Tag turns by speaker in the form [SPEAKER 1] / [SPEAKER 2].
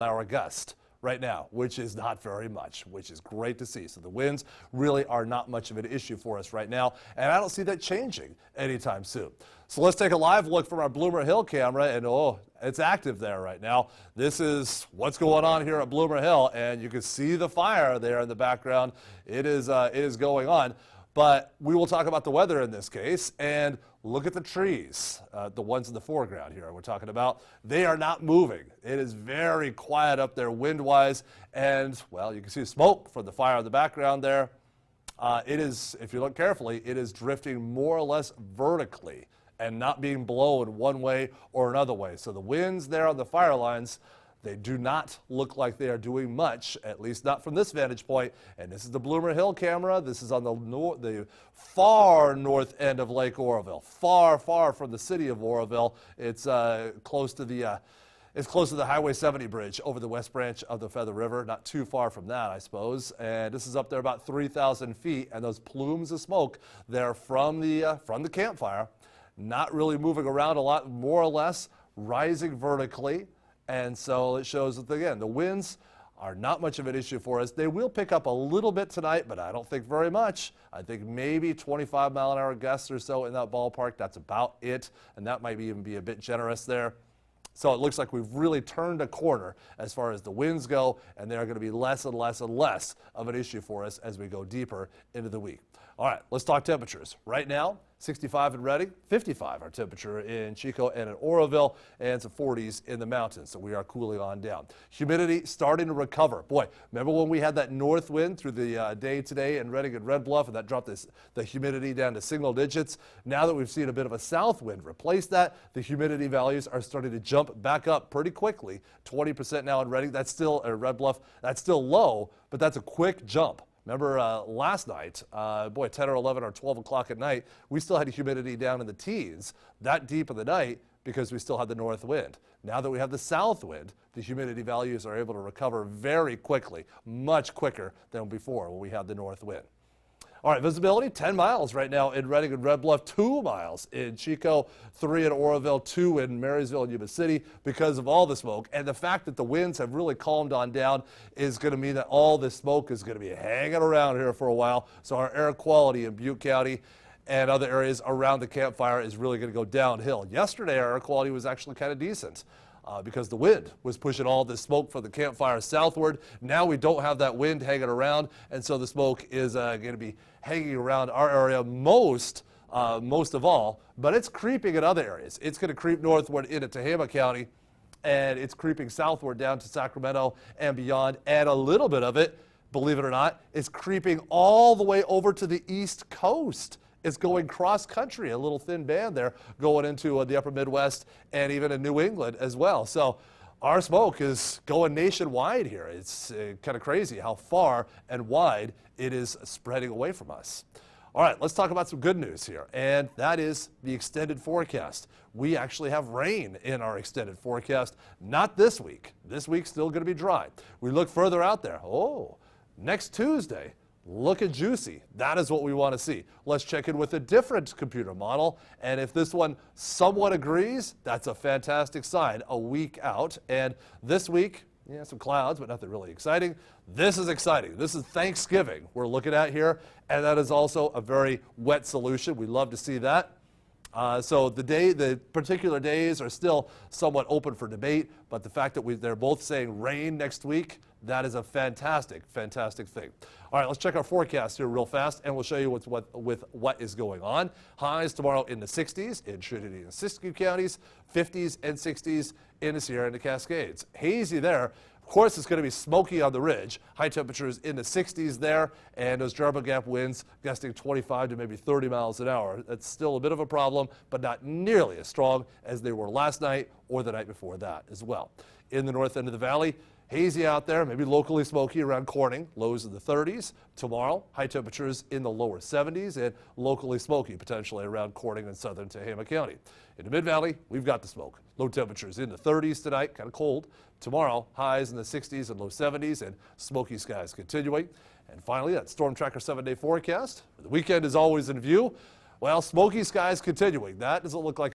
[SPEAKER 1] hour gust right now, which is not very much, which is great to see. So the winds really are not much of an issue for us right now, and I don't see that changing anytime soon. So let's take a live look from our Bloomer Hill camera, and oh, it's active there right now. This is what's going on here at Bloomer Hill, and you can see the fire there in the background. It is going on. But we will talk about the weather in this case, and look at the trees, the ones in the foreground here we're talking about. They are not moving. It is very quiet up there wind-wise, and, well, you can see smoke from the fire in the background there. It is, if you look carefully, it is drifting more or less vertically and not being blown one way or another way. So the winds there on the fire lines, they do not look like they are doing much, at least not from this vantage point. And this is the Bloomer Hill camera. This is on the far north end of Lake Oroville, far, far from the city of Oroville. It's close to the Highway 70 bridge over the west branch of the Feather River, not too far from that, I suppose. And this is up there about 3,000 feet, and those plumes of smoke there from the campfire, not really moving around a lot, more or less rising vertically. And so it shows that, again, the winds are not much of an issue for us. They will pick up a little bit tonight, but I don't think very much. I think maybe 25-mile-an-hour gusts or so in that ballpark. That's about it, and that might even be a bit generous there. So it looks like we've really turned a corner as far as the winds go, and they're going to be less and less and less of an issue for us as we go deeper into the week. All right, let's talk temperatures. Right now, 65 in Redding, 55 our temperature in Chico and in Oroville, and some 40s in the mountains. So we are cooling on down. Humidity starting to recover. Boy, remember when we had that north wind through the day today in Redding and Red Bluff, and that dropped the humidity down to single digits? Now that we've seen a bit of a south wind replace that, the humidity values are starting to jump back up pretty quickly. 20% now in Redding. That's still Red Bluff. That's still low, but that's a quick jump. Remember last night, 10 or 11 or 12 o'clock at night, we still had humidity down in the teens that deep in the night because we still had the north wind. Now that we have the south wind, the humidity values are able to recover very quickly, much quicker than before when we had the north wind. All right, visibility, 10 miles right now in Redding and Red Bluff, 2 miles in Chico, 3 in Oroville, 2 in Marysville and Yuba City because of all the smoke. And the fact that the winds have really calmed on down is going to mean that all this smoke is going to be hanging around here for a while. So our air quality in Butte County and other areas around the campfire is really going to go downhill. Yesterday, our air quality was actually kind of decent. Because the wind was pushing all this smoke from the campfire southward. Now we don't have that wind hanging around, and so the smoke is going to be hanging around our area most of all, but it's creeping in other areas. It's going to creep northward into Tehama County, and it's creeping southward down to Sacramento and beyond, and a little bit of it, believe it or not, is creeping all the way over to the East Coast. It's going cross-country, a little thin band there, going into the upper Midwest and even in New England as well. So our smoke is going nationwide here. It's kind of crazy how far and wide it is spreading away from us. All right, let's talk about some good news here, and that is the extended forecast. We actually have rain in our extended forecast, not this week. This week's still going to be dry. We look further out there. Oh, next Tuesday. Looking juicy. That is what we want to see. Let's check in with a different computer model, and if this one somewhat agrees, that's a fantastic sign. A week out, and this week, yeah, some clouds, but nothing really exciting. This is exciting. This is Thanksgiving we're looking at here, and that is also a very wet solution. We love to see that. So the particular days are still somewhat open for debate, but the fact that they're both saying rain next week, that is a fantastic, fantastic thing. All right, let's check our forecast here real fast, and we'll show you with what is going on. Highs tomorrow in the 60s in Trinity and Siskiyou counties, 50s and 60s in the Sierra and the Cascades. Hazy there. Of course, it's going to be smoky on the ridge. High temperatures in the 60s there, and those Jarbo Gap winds gusting 25 to maybe 30 miles an hour. That's still a bit of a problem, but not nearly as strong as they were last night or the night before that as well. In the north end of the valley, hazy out there, maybe locally smoky around Corning, lows in the 30s. Tomorrow, high temperatures in the lower 70s and locally smoky potentially around Corning and southern Tehama County. In the Mid-Valley, we've got the smoke. Low temperatures in the 30s tonight, kind of cold. Tomorrow, highs in the 60s and low 70s and smoky skies continuing. And finally, that Storm Tracker 7-day forecast. The weekend is always in view. Well, smoky skies continuing. That doesn't look like